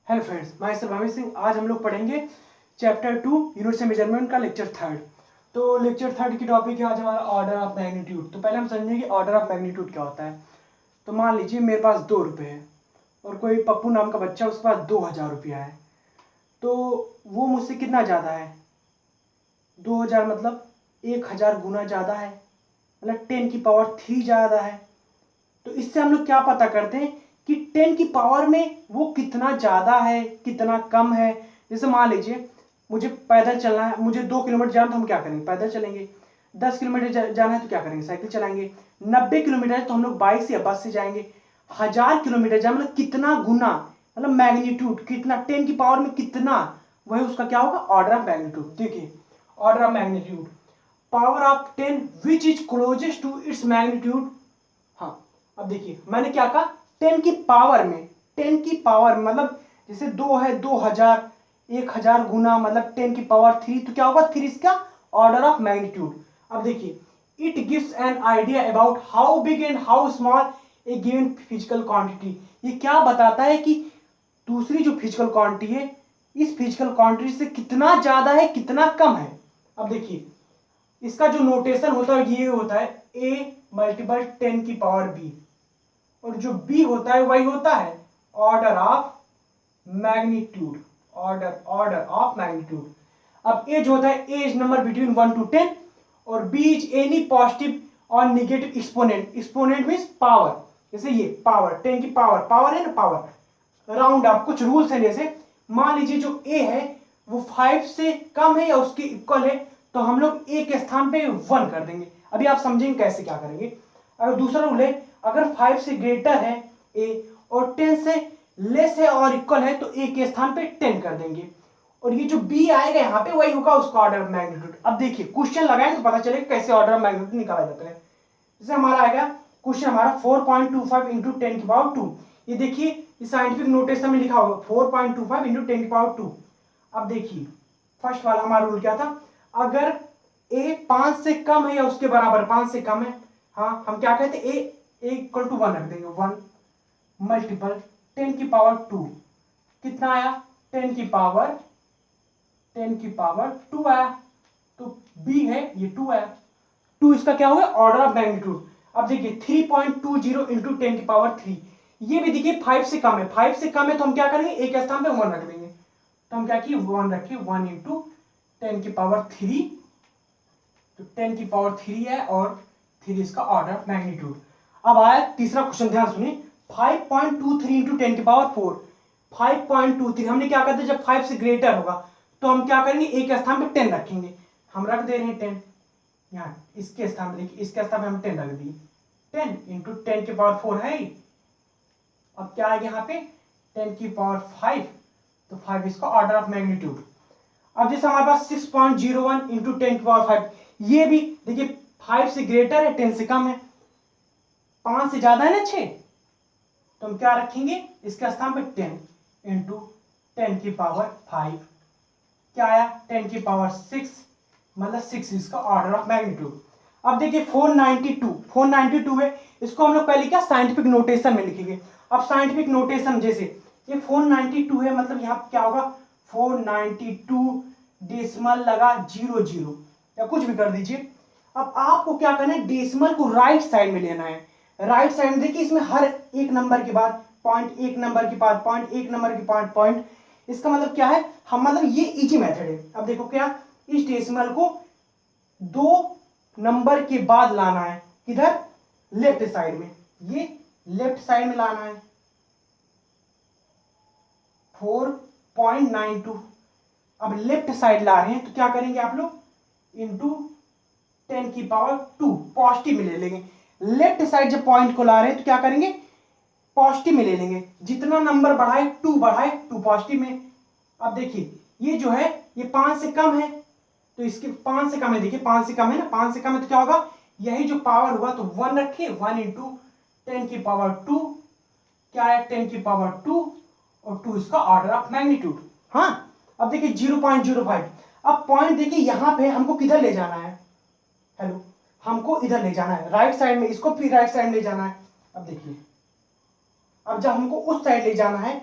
Hello friends, मैं sir Bhavesh Singh. आज हम लोग पढ़ेंगे चैप्टर 2 यूनिट से मेजरमेंट का लेक्चर थर्ड। तो लेक्चर थर्ड की टॉपिक है आज हमारा ऑर्डर ऑफ मैग्नीट्यूड। तो पहले हम समझेंगे कि ऑर्डर ऑफ मैग्नीट्यूड क्या होता है। तो मान लीजिए मेरे पास 2 रुपये है और कोई पप्पू नाम का बच्चा, उसके पास 2000 रुपया है। तो वो मुझसे कितना ज़्यादा है? 2000 मतलब 1000 गुना ज़्यादा है, मतलब 10 की पावर 3 ज़्यादा है। तो इससे हम लोग क्या पता करते हैं कि 10 की पावर में वो कितना ज़्यादा है, कितना कम है। जैसे मान लीजिए मुझे पैदल चलना है, मुझे 2 किलोमीटर जाना, तो हम क्या करेंगे? पैदल चलेंगे। 10 किलोमीटर जाना है तो क्या करेंगे? साइकिल चलाएंगे। 90 किलोमीटर है तो हम लोग बाइक से या बस से जाएंगे। 1000 किलोमीटर जाए मतलब कितना गुना, मतलब मैग्नीट्यूड कितना, 10 की पावर में कितना, वही उसका क्या होगा? Order of magnitude. देखिए, order of magnitude, power of 10 which is closest to its magnitude. हाँ, अब देखिए मैंने क्या कहा, 10 की पावर में, 10 की पावर मतलब जैसे 2 है, 2000, 1000 गुना मतलब 10 की पावर 3, तो क्या होगा? 3 इसका ऑर्डर ऑफ मैग्नीट्यूड। अब देखिए, it gives an idea about how big and how small A given physical quantity. ये क्या बताता है कि दूसरी जो फिजिकल क्वांटिटी है, इस फिजिकल क्वांटिटी से कितना ज्यादा है, कितना कम है। अब देखिए, इसका जो नोटेशन होता है ये होता है a मल्टीपल 10 की पावर b, और जो b होता है वही होता है order of magnitude. Order of magnitude. अब a जो होता है, a is number between 1 to 10 और b इज एनी पॉजिटिव और negative exponent. Exponent means power. जैसे ये पावर, 10 की पावर, पावर है ना, पावर राउंड आप कुछ रूल्स हैं। जैसे मान लीजिए जो a है वो 5 से कम है या उसके इक्वल है, तो हम लोग a के स्थान पे 1 कर देंगे। अभी आप समझेंगे कैसे क्या करेंगे। अगर दूसरा रूल है, अगर 5 से ग्रेटर है a और 10 से लेस है और इक्वल है, तो a के स्थान पे 10 कर देंगे। और ये जो b आएगा यहाँ पे वही होगा उसका ऑर्डर ऑफ मैग्नीट्यूड। अब देखिए क्वेश्चन लगाएं तो पता चलेगा कैसे ऑर्डर ऑफ मैग्नीट्यूड निकाला जाता है। जैसे हमारा आएगा क्वेश्चन हमारा 4.25 इंटू 10 की पावर 2। ये देखिए, ये साइंटिफिक नोटेशन में लिखा होगा 4.25 इंटू 10 की पावर 2। अब देखिए फर्स्ट वाला हमारा रूल क्या था, अगर a 5 से कम है या उसके बराबर, 5 से कम है, हाँ हम क्या कहते हैं, a इक्वल टू 1 रख देंगे। 1 मल्टीपल 10 की पावर 2 कितना आया? 10 की पावर 2 आया। तो b है ये 2 आया। 2 इसका क्या होगा? Order of magnitude. अब देखिए 3.20 इंटू 10 की पावर 3, ये भी देखिए 5 से कम है। 5 से कम है तो हम क्या करेंगे? एक स्थान पे 1 रख देंगे। तो हम क्या किए? 1 रखिए। 1 इंटू 10 की पावर 3, तो 10 की पावर 3 है और 3 इसका ऑर्डर ऑफ मैग्नीट्यूड। अब आया तीसरा क्वेश्चन, ध्यान सुनिए। 5.23 इंटू 10 की पावर 4। 5.23 हमने क्या करते, जब 5 से ग्रेटर होगा तो हम क्या करेंगे? एक स्थान पे 10 रखेंगे। हम रख दे रहे हैं 10 यहाँ, इसके स्थान पे देखिए, इसके स्थान पे हम 10 रख दिए। 10 इंटू 10 की पावर 4 है ही। अब क्या आएगा यहाँ पे? 10 की पावर 5, तो 5 इसका ऑर्डर ऑफ मैग्नीट्यूड। अब जैसे हमारे पास 6.01 इंटू 10 की पावर 5, ये भी देखिए 5 से ग्रेटर है, 10 से कम है, 5 से ज्यादा है ना 6, तो हम क्या रखेंगे? इसके स्थान पे 10 इंटू 10 की पावर 5, क्या आया? 10 की पावर 6, मतलब 6 इसका ऑर्डर ऑफ मैग्नीट्यूड। अब देखिए 492 है, इसको हम लोग पहले क्या साइंटिफिक नोटेशन में लिखेंगे। अब साइंटिफिक नोटेशन, जैसे ये 492 है मतलब यहाँ क्या होगा? 492 डेसिमल लगा 00 या कुछ भी कर दीजिए। अब आपको क्या करना है? डेसिमल को राइट साइड में लेना है। राइट साइड में देखिए, इसमें हर एक नंबर के बाद पॉइंट, एक नंबर के बाद पॉइंट, एक नंबर के बाद पॉइंट। इसका मतलब क्या है? हम मतलब ये इजी मेथड है। अब देखो क्या, इस डेसिमल को 2 नंबर के बाद लाना है, किधर? लेफ्ट साइड में, ये लेफ्ट साइड में लाना है। 4.92, अब लेफ्ट साइड ला रहे हैं तो क्या करेंगे आप लोग? इंटू 10 की पावर 2 पॉजिटिव में ले लेंगे। लेफ्ट साइड जब पॉइंट को ला रहे हैं तो क्या करेंगे? पॉजिटिव में ले लेंगे। जितना नंबर बढ़ाए 2 बढ़ाए 2 पॉजिटिव में। अब देखिए ये जो है ये 5 से कम है, तो इसके 5 से कम है, देखिए 5 से कम है ना, 5 से कम है तो क्या होगा? यही जो पावर हुआ तो 1 रखिए। 1 इंटू 10 की पावर 2, क्या है? 10 की पावर 2 और 2 इसका ऑर्डर ऑफ मैग्नीट्यूड। हाँ, अब देखिए 0.05। अब पॉइंट देखिए यहाँ पे हमको किधर ले जाना है? हेलो, हमको इधर ले जाना है, राइट साइड में, इसको फिर राइट साइड में ले जाना है। अब देखिए, अब जब हमको उस साइड ले जाना है,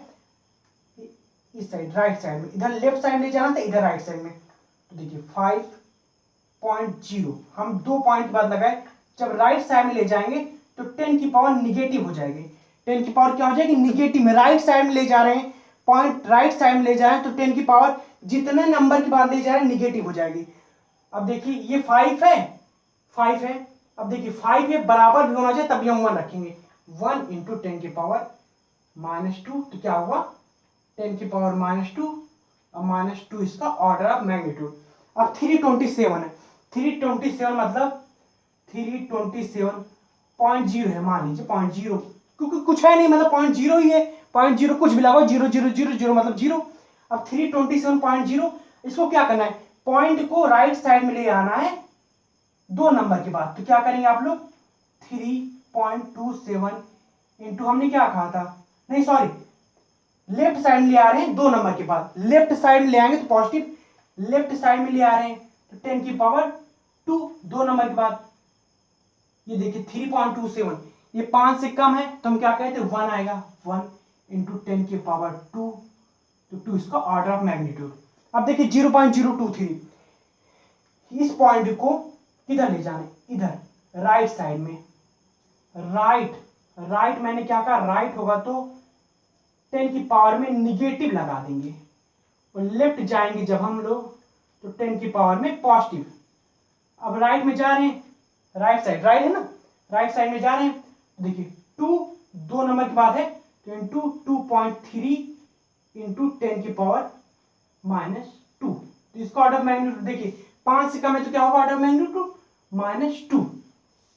इस साइड राइट साइड में, इधर लेफ्ट साइड ले जाना था, इधर राइट साइड में। तो देखिए 5.0 हम 2 पॉइंट के बाद लगाए, जब राइट साइड में ले जाएंगे तो 10 की पावर निगेटिव हो जाएगी। 10 की पावर क्या हो जाएगी? निगेटिव में। राइट साइड में ले जा रहे हैं, पॉइंट राइट साइड में ले जा रहे हैं तो 10 की पावर जितने नंबर के बाद ले जा रहे हैं निगेटिव हो जाएगी। अब देखिए ये 5 है, 5 है। अब देखिए 5 है, बराबर भी होना चाहिए, तभी हम 1 रखेंगे। 1 इंटू 10 की पावर -2, तो क्या हुआ? 10 की पावर -2 और -2 इसका ऑर्डर ऑफ मैग्नीट्यूड। अब 327 है, 327 मतलब 327.0 है, मान लीजिए 0.0, क्योंकि कुछ है नहीं मतलब 0.0 ही है। 0.0 कुछ भी लगाओ, 0.000 मतलब 0। अब 327.0 इसको क्या करना है? पॉइंट को राइट साइड में ले आना है 2 नंबर के बाद। तो क्या करेंगे आप लोग? 3.27 इंटू हमने क्या कहा था, नहीं सॉरी, लेफ्ट साइड में ले आ रहे हैं 2 नंबर के बाद। लेफ्ट साइड में ले आएंगे तो पॉजिटिव, लेफ्ट साइड में ले आ रहे हैं तो 10 की पावर 2 2 नंबर के बाद। ये देखिए 3.27, ये 5 से कम है तो हम क्या कहते हैं? 1 आएगा। 1 इंटू 10 की पावर 2, तो 2 इसका ऑर्डर ऑफ मैग्नीट्यूड। अब देखिए 0.023, इस पॉइंट को किधर ले जाना है? इधर राइट साइड में। राइट मैंने क्या कहा? राइट होगा तो 10 की पावर में निगेटिव लगा देंगे, और लेफ्ट जाएंगे जब हम लोग तो 10 की पावर में पॉजिटिव। अब राइट में जा रहे हैं, राइट साइड, राइट है ना, राइट साइड में जा रहे हैं। देखिए 2 2 नंबर के बाद है तो इंटू 2.3 इंटू 10 की पावर -2, तो इसका ऑर्डर ऑफ मैग्नीट्यूड देखिए 5 से कम है तो क्या होगा? Order of magnitude -2।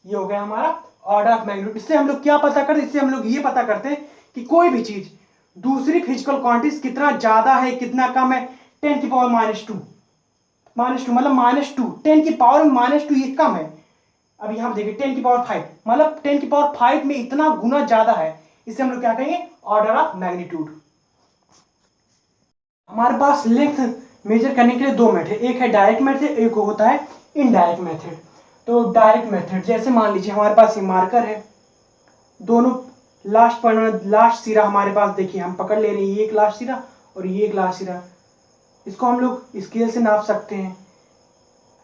ये हो गया हमारा ऑर्डर ऑफ मैग्नीट्यूड। इससे हम लोग क्या पता करते? इससे हम लोग ये पता करते हैं कि कोई भी चीज दूसरी फिजिकल क्वांटिटी कितना ज्यादा है कितना कम है। 10 की पावर -2 मतलब -2, 10 की पावर -2 ये कम है। अब यहां देखिए 10 की पावर 5 मतलब 10 की पावर 5 में इतना गुना ज्यादा है। इसे हम लोग क्या कहेंगे? Order of magnitude. हमारे पास लेंथ मेजर करने के लिए 2 मेथड, एक है डायरेक्ट मेथड, एक होता है इनडायरेक्ट मेथड। तो डायरेक्ट मेथड, जैसे मान लीजिए हमारे पास ये मार्कर है, दोनों लास्ट पॉइंट, लास्ट सिरा हमारे पास देखिए हम पकड़ ले रहे हैं, ये एक लास्ट सिरा और ये एक लास्ट सिरा। इसको हम लोग स्केल से नाप सकते हैं,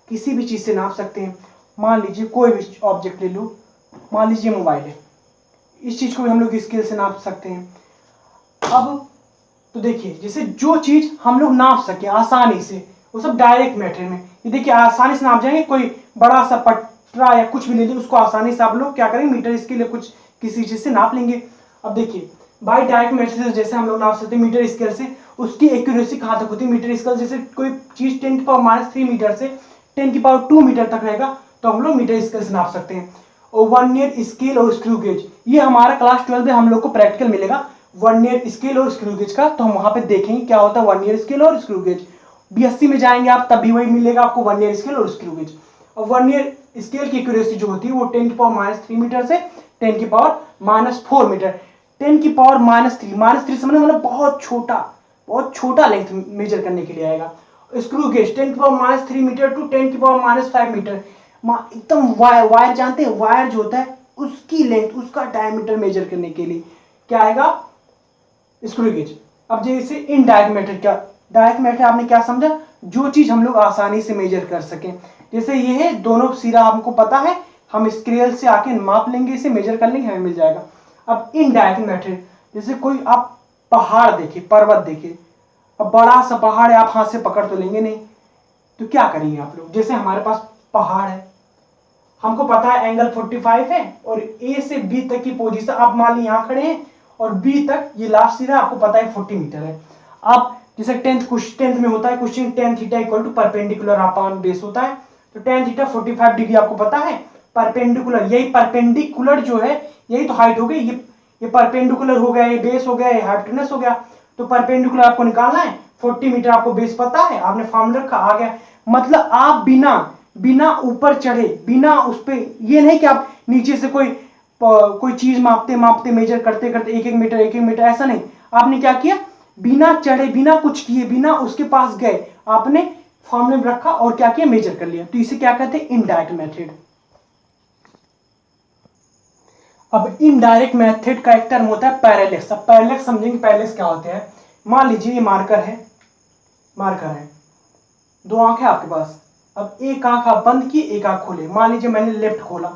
किसी भी चीज से नाप सकते हैं। मान लीजिए कोई भी ऑब्जेक्ट ले लो, मान लीजिए मोबाइल है, इस चीज को भी हम लोग स्केल से नाप सकते हैं। अब तो देखिए जैसे जो चीज हम लोग नाप सके आसानी से, वो सब डायरेक्ट मेथड में। ये देखिए आसानी से नाप जाएंगे, कोई बड़ा सा पटरा या कुछ भी ले लीजिए, उसको आसानी से आप लोग क्या करेंगे? मीटर स्केल या कुछ किसी चीज से नाप लेंगे। अब देखिए बाय डायरेक्ट मेथड से जैसे हम लोग नाप सकते हैं मीटर स्केल से, उसकी एक्यूरेसी कहां तक होती है? मीटर स्केल जैसे कोई चीज 10 की पावर -3 मीटर से 10 की पावर 2 मीटर तक रहेगा तो हम लोग मीटर स्केल से नाप सकते हैं। और वर्नियर स्केल और स्क्रू गेज, ये हमारा क्लास 12 में हम लोग को प्रैक्टिकल मिलेगा वर्नियर स्केल और स्क्रू गेज का, तो हम वहां पे देखेंगे क्या होता है वर्नियर स्केल और स्क्रू गेज। बीएससी में जाएंगे आप तब भी वही मिलेगा आपको, वर्नियर स्केल और स्क्रू गेज। और वर्नियर स्केल की एक्यूरेसी जो होती है वो 10 की पावर -3 मीटर से 10 की पावर -4 मीटर। 10 की पावर -3 समझ मतलब बहुत छोटा लेंथ मेजर करने के लिए आएगा। स्क्रू गेज 10 की पावर -3 मीटर टू 10 की पावर -5 मीटर, एकदम वायर जानते हैं, वायर जो होता है उसकी लेंथ, उसका डायमीटर मेजर करने के लिए क्या आएगा? Screw gauge. अब जैसे इनडायरेक्ट मेथड, क्या डायरेक्ट मेथड आपने क्या समझा? जो चीज हम लोग आसानी से मेजर कर सकें। जैसे ये है, दोनों सिरा हमको पता है, हम स्केल से आके माप लेंगे, इसे मेजर कर लेंगे, हमें मिल जाएगा। अब इनडायरेक्ट मेथड, जैसे कोई आप पहाड़ देखे, पर्वत देखे, अब बड़ा सा पहाड़ है, आप हाथ से पकड़ तो लेंगे नहीं, तो क्या करेंगे आप लोग? जैसे हमारे पास पहाड़ है, हमको पता है एंगल 45 है और ए से बी तक की पोजीशन, आप मान ली यहां खड़े हैं और बी तक ये लास्ट सिरा आपको पता है 40 मीटर है। आप जैसे 10th में होता है question, tan theta equal to perpendicular upon base होता है, तो tan थीटा 45 डिग्री आपको पता है, परपेंडिकुलर, यही परपेंडिकुलर जो है यही तो हाइट हो गई, ये परपेंडिकुलर हो गया, ये बेस हो गया, ये हाइपोटेनस हो गया। तो परपेंडिकुलर आपको निकालना है, 40 मीटर आपको बेस पता है, आपने फॉर्मूला रखा, आ गया। मतलब आप बिना ऊपर चढ़े, बिना उस पे, ये नहीं कि आप नीचे से कोई चीज मापते मेजर करते एक एक मीटर, ऐसा नहीं। आपने क्या किया? बिना चढ़े, बिना कुछ किए, बिना उसके पास गए, आपने फॉर्मूले में रखा और क्या किया? मेजर कर लिया। तो इसे क्या कहते हैं? Indirect method. अब इनडायरेक्ट मेथड का एक टर्म होता है पैरेलैक्स। अब पैरेलैक्स समझेंगे, पैरेलैक्स क्या होते हैं? मान लीजिए ये मार्कर है, दो आंख है आपके पास। अब एक आंख आप बंद किए, एक आंख खोले। मान लीजिए मैंने लेफ्ट खोला,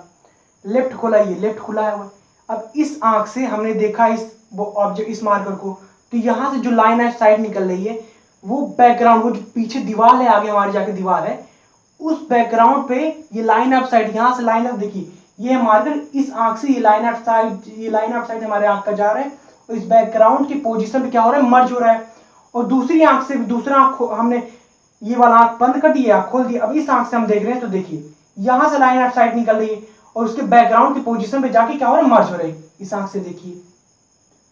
ये लेफ्ट खुला है। अब इस आंख से हमने देखा इस ऑब्जेक्ट, इस मार्कर को, तो यहाँ से जो लाइन ऑफ साइट निकल रही है वो बैकग्राउंड, वो जो पीछे दीवार है, आगे हमारे जाके दीवार है, उस बैकग्राउंड पे ये लाइन ऑफ साइट, यहाँ से लाइन ऑफ, देखिए ये है मार्कर, इस आंख से ये लाइन ऑफ साइट हमारे आंख का जा रहा है और इस बैकग्राउंड की पोजीशन पे क्या हो रहा है, मर्ज हो रहा है। और दूसरी आंख से, दूसरा आंख हमने ये वाला आंख बंद कर दिया, खोल दिया। अब इस आंख से हम देख रहे हैं तो देखिए यहाँ से लाइन ऑफ साइट निकल रही है और उसके बैकग्राउंड की पोजीशन पे जाके क्या हो रहा है, मर्ज हो रही है। इस आंख से देखिए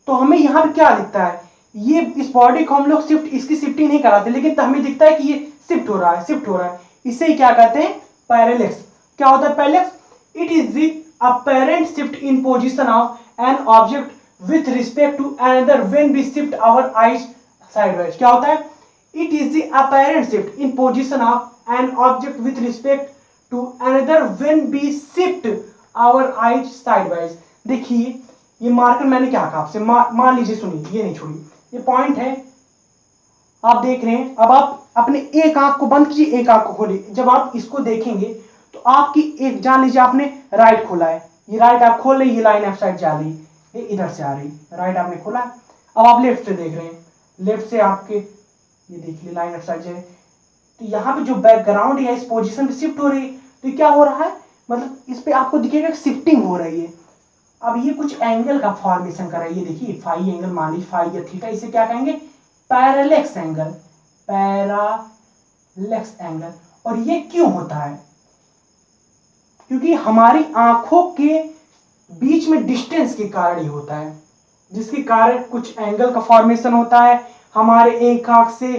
तो हमें यहाँ पे क्या दिखता है, ये इस बॉडी को हम लोग इसकी शिफ्टिंग नहीं कराते, लेकिन तो हमें दिखता है कि ये शिफ्ट हो रहा है। इसे ही क्या कहते हैं, पैरेलेक्स। क्या होता है parallax? It is the apparent shift in position of an object with respect to another when we shift our eyes sideways. क्या होता है? It is the apparent shift in position of an object with respect to another when we shift our eyes sideways. देखिए ये marker मैंने क्या कहा आपसे, मान लीजिए, सुनिए, ये नहीं छोड़िए, ये पॉइंट है, आप देख रहे हैं। अब आप अपने एक आंख को बंद कीजिए, एक आंख को खोलिए। जब आप इसको देखेंगे तो आपकी एक, जान लीजिए आपने राइट खोला है, ये राइट आप खोल रहे, ये लाइन ऑफ साइट जा रही, ये इधर से आ रही, राइट आपने खोला। अब आप लेफ्ट से देख रहे हैं, लेफ्ट से आपके ये देखिए लाइन ऑफ साइट जा रही, तो यहाँ पे जो बैकग्राउंड है इस पोजीशन पे शिफ्ट हो रही है। तो क्या हो रहा है, मतलब इस पे आपको दिखेगा शिफ्टिंग हो रही है। अब ये कुछ एंगल का फॉर्मेशन कर रहा है, ये देखिए फाई एंगल, मान लीजिए फाई या थीटा, इसे क्या कहेंगे, पैरेलेक्स एंगल, पैरेलेक्स एंगल। और ये क्यों होता है? क्योंकि हमारी आंखों के बीच में डिस्टेंस के कारण ही होता है, जिसके कारण कुछ एंगल का फॉर्मेशन होता है। हमारे एक आंख से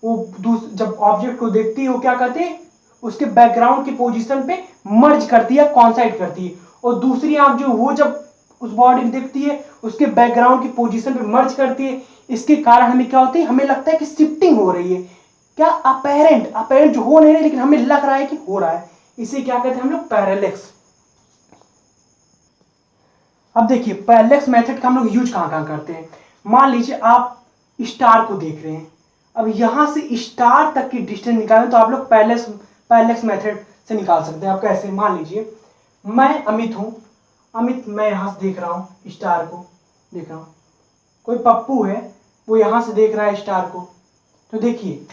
वो जब ऑब्जेक्ट को देखती है वो क्या करते हैं, उसके बैकग्राउंड की पोजीशन पे मर्ज करती है, कॉन्साइड करती है। और दूसरी आंख जो वो जब उस बॉडी को देखती है उसके बैकग्राउंड की पोजीशन पे मर्ज करती है। इसके कारण हमें क्या होती है, हमें लगता है कि शिफ्टिंग हो रही है। क्या? अपेरेंट जो हो नहीं रही, लेकिन हमें लग रहा है कि हो रहा है। इसे क्या कहते हैं हम लोग, पैरेलेक्स। अब देखिए पैरेलेक्स मेथड का हम लोग यूज कहां कहां करते हैं। मान लीजिए आप स्टार को देख रहे हैं, अब यहां से स्टार तक की डिस्टेंस निकालें तो आप लोग पैरेलेक्स मेथड से निकाल सकते हैं। आप कैसे? मान लीजिए मैं अमित हूं, मैं यहां से देख रहा हूं, स्टार को देख रहा हूं। कोई पप्पू है, वो यहां से देख रहा है स्टार को। तो देखिए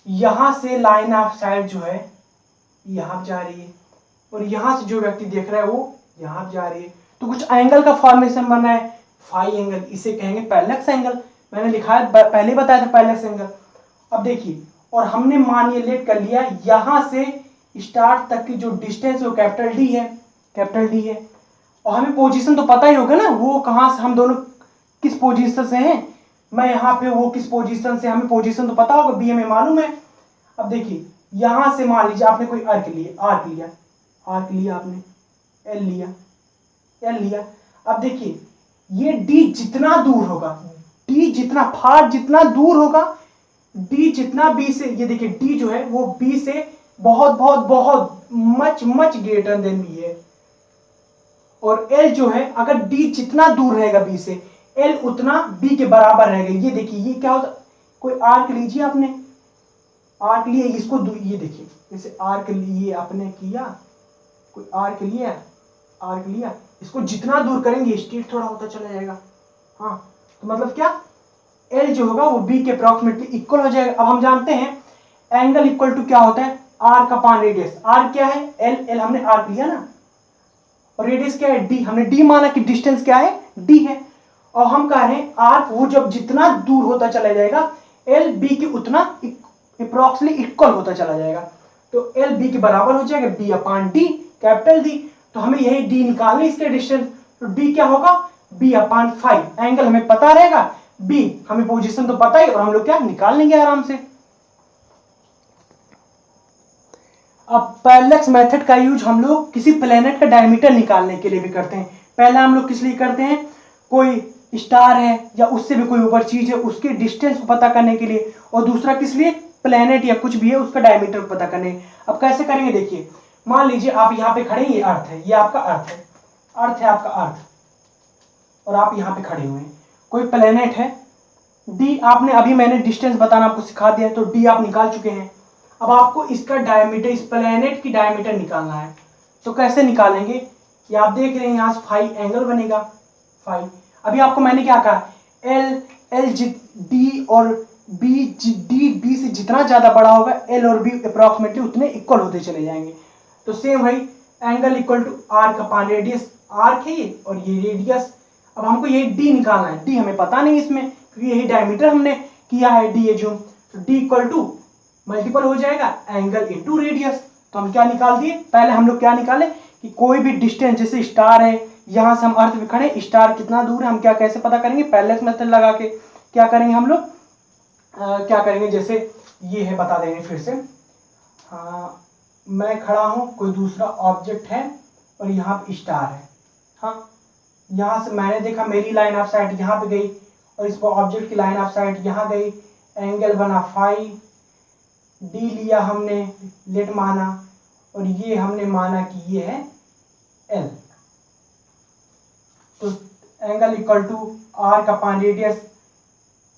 यहां से लाइन ऑफ साइट जो है यहां जा रही है और यहां से जो व्यक्ति देख रहा है वो यहां जा रही है। तो कुछ एंगल का फॉर्मेशन बन रहा है, फाई एंगल, इसे कहेंगे पैरेलेक्स एंगल। मैंने लिखा है, पहले बताया था पैरेलेक्स एंगल। अब देखिए, और हमने मान ये लेट कर लिया, यहां से स्टार्ट तक की जो डिस्टेंस वो कैपिटल डी है। और हमें पोजीशन तो पता ही होगा ना, वो कहां से, हम दोनों किस पोजीशन से हैं, मैं यहाँ पे, वो किस पोजीशन से, हमें पोजीशन तो पता होगा, बी हमें मालूम है। अब देखिए यहां से मान लीजिए आपने कोई आर्क लिया आपने, एल लिया। अब देखिए ये डी जितना दूर होगा, डी जितना दूर होगा, डी जितना बी से, ये देखिए डी जो है वो बी से बहुत मच ग्रेटर देन बी है। और एल जो है, अगर डी जितना दूर रहेगा बी से, एल उतना बी के बराबर रहेगा। ये देखिए ये क्या होता, कोई आर्क लीजिए आपने, आर्क लिए, इसको ये देखिए, जैसे आर्क लिए आपने किया, कोई आर्क लिया, इसको जितना दूर करेंगे स्ट्रेट थोड़ा होता चला जाएगा। हाँ, तो मतलब क्या, एल जो होगा वो बी के अप्रॉक्सीमेटली इक्वल हो जाएगा। अब हम जानते हैं एंगल इक्वल टू क्या होता है, आर्क अपॉन रेडियस। आर्क क्या है, एल हमने आर्क लिया ना, और रेडियस क्या है, डी। हमने डी माना कि डिस्टेंस क्या है, डी है। और हम कह रहे हैं आर्क वो जब जितना दूर होता चला जाएगा, एल बी के उतना अप्रॉक्सीमेटली इक्वल होता चला जाएगा। तो एल बी के बराबर हो जाएगा, B upon D, capital D. तो हमें यही डी निकालना है, इसके डिस्टेंस। तो डी क्या होगा, बी अपॉन 5। एंगल हमें पता रहेगा, बी हमें पोजीशन तो पता ही, और हम लोग क्या निकाल लेंगे आराम से। अब पैरेलेक्स मेथड का यूज हम लोग किसी प्लेनेट का डायमीटर निकालने के लिए भी करते हैं। पहला हम लोग किस लिए करते हैं, कोई स्टार है या उससे भी कोई ऊपर चीज है उसके डिस्टेंस को पता करने के लिए, और दूसरा किस लिए, प्लेनेट या कुछ भी है उसका डायमीटर को पता करने। अब कैसे करेंगे, देखिए मान लीजिए आप यहाँ पे खड़े हैं, ये अर्थ है, ये आपका अर्थ है आपका अर्थ, और आप यहाँ पे खड़े हुए हैं। कोई प्लेनेट है, डी आपने अभी मैंने डिस्टेंस बताना आपको सिखा दिया, तो डी आप निकाल चुके हैं। अब आपको इसका डायमीटर, इस प्लेनेट की डायमीटर निकालना है। तो कैसे निकालेंगे, ये आप देख रहे हैं यहाँ से फाई एंगल बनेगा, फाई। अभी आपको मैंने क्या कहा, एल एल डी और बी, डी बी से जितना ज्यादा बड़ा होगा एल और बी अप्रोक्सीमेटली उतने इक्वल होते चले जाएंगे। तो सेम वही angle equal to arc upon radius, arc है ये और ये रेडियस। अब हमको ये डी निकालना है, डी हमें पता नहीं इसमें क्योंकि यही डायमीटर हमने किया है डी एज्यूम। तो डी इक्वल टू मल्टीपल हो जाएगा एंगल इनटू रेडियस। तो हम क्या निकाल दिए, पहले हम लोग क्या निकाले कि कोई भी डिस्टेंस, जैसे स्टार है, यहां से हम अर्थ पे खड़े, स्टार कितना दूर है हम क्या कैसे पता करेंगे, पैरेलल मेथड लगा के क्या करेंगे हम लोग, क्या करेंगे, जैसे ये है बता देंगे फिर से। हाँ, मैं खड़ा हूं, कोई दूसरा ऑब्जेक्ट है और यहाँ पे स्टार है। हाँ, यहाँ से मैंने देखा मेरी लाइन ऑफ साइट यहाँ पे गई और इस ऑब्जेक्ट की लाइन ऑफ साइट यहाँ गई, एंगल बना फाई, डी लिया हमने, लेट माना, और ये हमने माना कि ये है एल। तो angle equal to arc upon radius,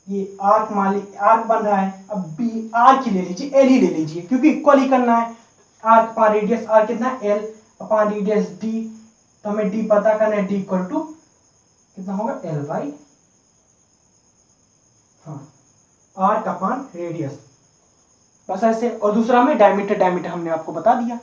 ये आर्क मान ली, आर्क बन रहा है, अब बी आर्क ही ले लीजिए, एल ही ले लीजिए क्योंकि इक्वल ही करना है। आर्क अपॉन रेडियस, आर्क कितना है एल अपॉन रेडियस डी, तो हमें डी पता करना है, डी इक्वल टू कितना होगा एल बाई, हाँ, आर्क अपॉन रेडियस, बस ऐसे। और दूसरा में डायमीटर, डायमीटर हमने आपको बता दिया।